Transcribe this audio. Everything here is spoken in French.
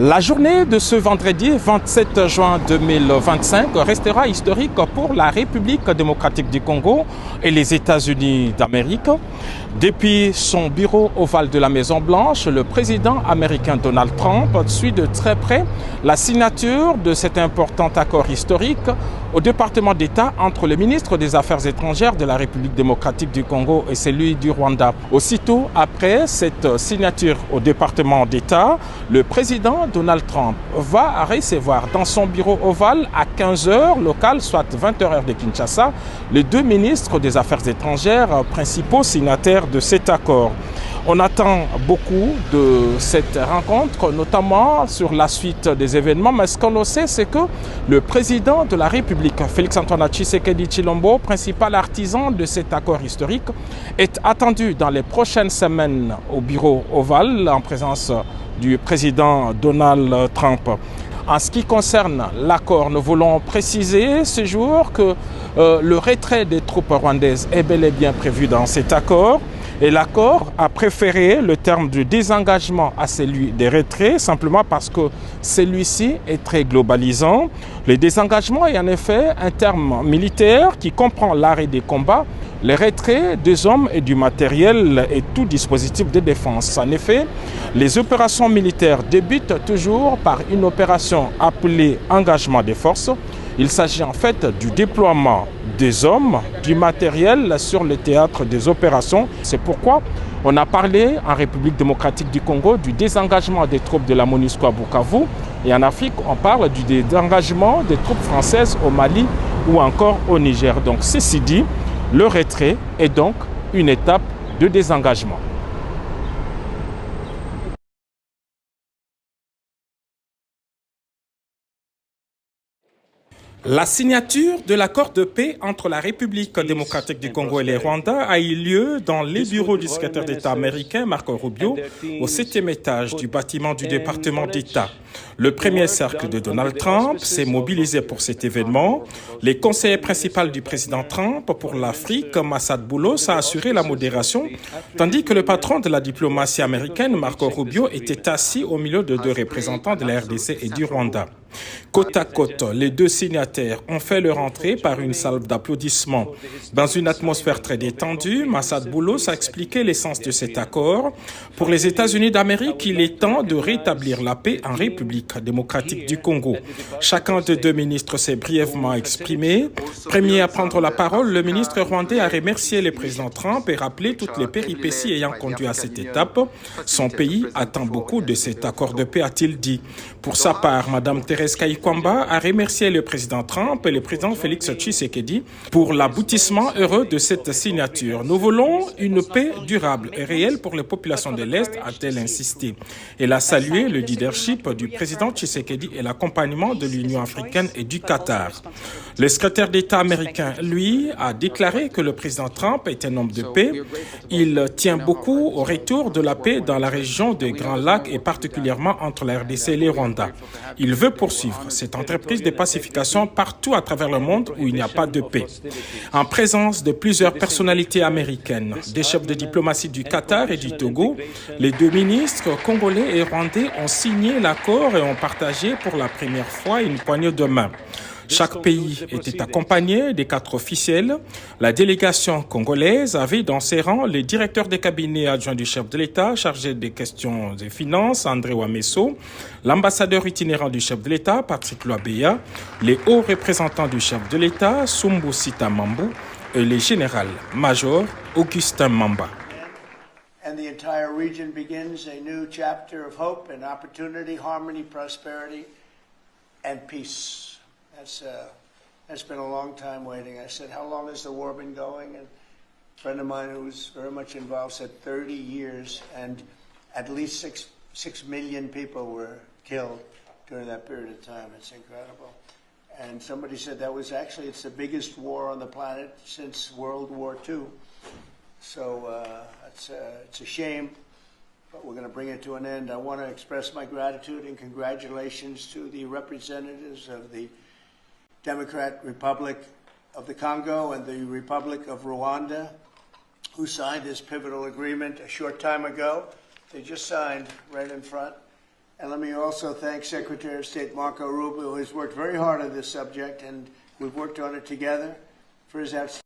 La journée de ce vendredi 27 juin 2025 restera historique pour la République démocratique du Congo et les États-Unis d'Amérique. Depuis son bureau ovale de la Maison-Blanche, le président américain Donald Trump suit de très près la signature de cet important accord historique au département d'État entre le ministre des Affaires étrangères de la République démocratique du Congo et celui du Rwanda. Aussitôt après cette signature au département d'État, le président Donald Trump va recevoir dans son bureau ovale à 15h local, soit 20h heure de Kinshasa, les deux ministres des Affaires étrangères principaux signataires de cet accord. On attend beaucoup de cette rencontre, notamment sur la suite des événements, mais ce qu'on sait, c'est que le président de la République, Félix-Antoine Tshisekedi Tshilombo, principal artisan de cet accord historique, est attendu dans les prochaines semaines au bureau ovale en présence du président Donald Trump. En ce qui concerne l'accord, nous voulons préciser ce jour que le retrait des troupes rwandaises est bel et bien prévu dans cet accord. Et l'accord a préféré le terme du désengagement à celui des retraits, simplement parce que celui-ci est très globalisant. Le désengagement est en effet un terme militaire qui comprend l'arrêt des combats, les retraits des hommes et du matériel et tout dispositif de défense. En effet, les opérations militaires débutent toujours par une opération appelée engagement des forces. Il s'agit en fait du déploiement des hommes, du matériel sur le théâtre des opérations. C'est pourquoi on a parlé en République démocratique du Congo du désengagement des troupes de la MONUSCO à Bukavu. Et en Afrique, on parle du désengagement des troupes françaises au Mali ou encore au Niger. Donc ceci dit, le retrait est donc une étape de désengagement. La signature de l'accord de paix entre la République démocratique du Congo et le Rwanda a eu lieu dans les bureaux du secrétaire d'État américain Marco Rubio au 7e étage du bâtiment du département d'État. Le premier cercle de Donald Trump s'est mobilisé pour cet événement. Le conseiller principal du président Trump pour l'Afrique, Massad Boulos, a assuré la modération, tandis que le patron de la diplomatie américaine, Marco Rubio, était assis au milieu de deux représentants de la RDC et du Rwanda. Côte à côte, les deux signataires ont fait leur entrée par une salve d'applaudissements. Dans une atmosphère très détendue, Massad Boulos a expliqué l'essence de cet accord. Pour les États-Unis d'Amérique, il est temps de rétablir la paix en République démocratique du Congo. Chacun des deux ministres s'est brièvement exprimé. Premier à prendre la parole, le ministre rwandais a remercié le président Trump et rappelé toutes les péripéties ayant conduit à cette étape. Son pays attend beaucoup de cet accord de paix, a-t-il dit. Pour sa part, Mme Thérèse Kayikwamba a remercié le président Trump et le président Félix Tshisekedi pour l'aboutissement heureux de cette signature. Nous voulons une paix durable et réelle pour les populations de l'Est, a-t-elle insisté. Elle a salué le leadership du président Tshisekedi et l'accompagnement de l'Union africaine et du Qatar. Le secrétaire d'État américain, lui, a déclaré que le président Trump est un homme de paix. Il tient beaucoup au retour de la paix dans la région des Grands Lacs et particulièrement entre la RDC et le Rwanda. Il veut poursuivre cette entreprise de pacification partout à travers le monde où il n'y a pas de paix. En présence de plusieurs personnalités américaines, des chefs de diplomatie du Qatar et du Togo, les deux ministres congolais et rwandais ont signé l'accord et ont partagé pour la première fois une poignée de main. Chaque pays était accompagné des 4 officiels. La délégation congolaise avait dans ses rangs le directeur des cabinets adjoints du chef de l'État chargé des questions des finances, André Wameso, l'ambassadeur itinérant du chef de l'État, Patrick Loabeya, les hauts représentants du chef de l'État, Sumbu Sita Mambu, et le général-major Augustin Mamba. And the entire region begins a new chapter of hope and opportunity, harmony, prosperity, and peace. That's been a long time waiting. I said, how long has the war been going? And a friend of mine who was very much involved said 30 years, and at least 6 million people were killed during that period of time. It's incredible. And somebody said that was actually, it's the biggest war on the planet since World War II. So it's a shame, but we're going to bring it to an end. I want to express my gratitude and congratulations to the representatives of the Democratic Republic of the Congo and the Republic of Rwanda, who signed this pivotal agreement a short time ago. They just signed right in front. And let me also thank Secretary of State Marco Rubio, who has worked very hard on this subject, and we've worked on it together, for his outstanding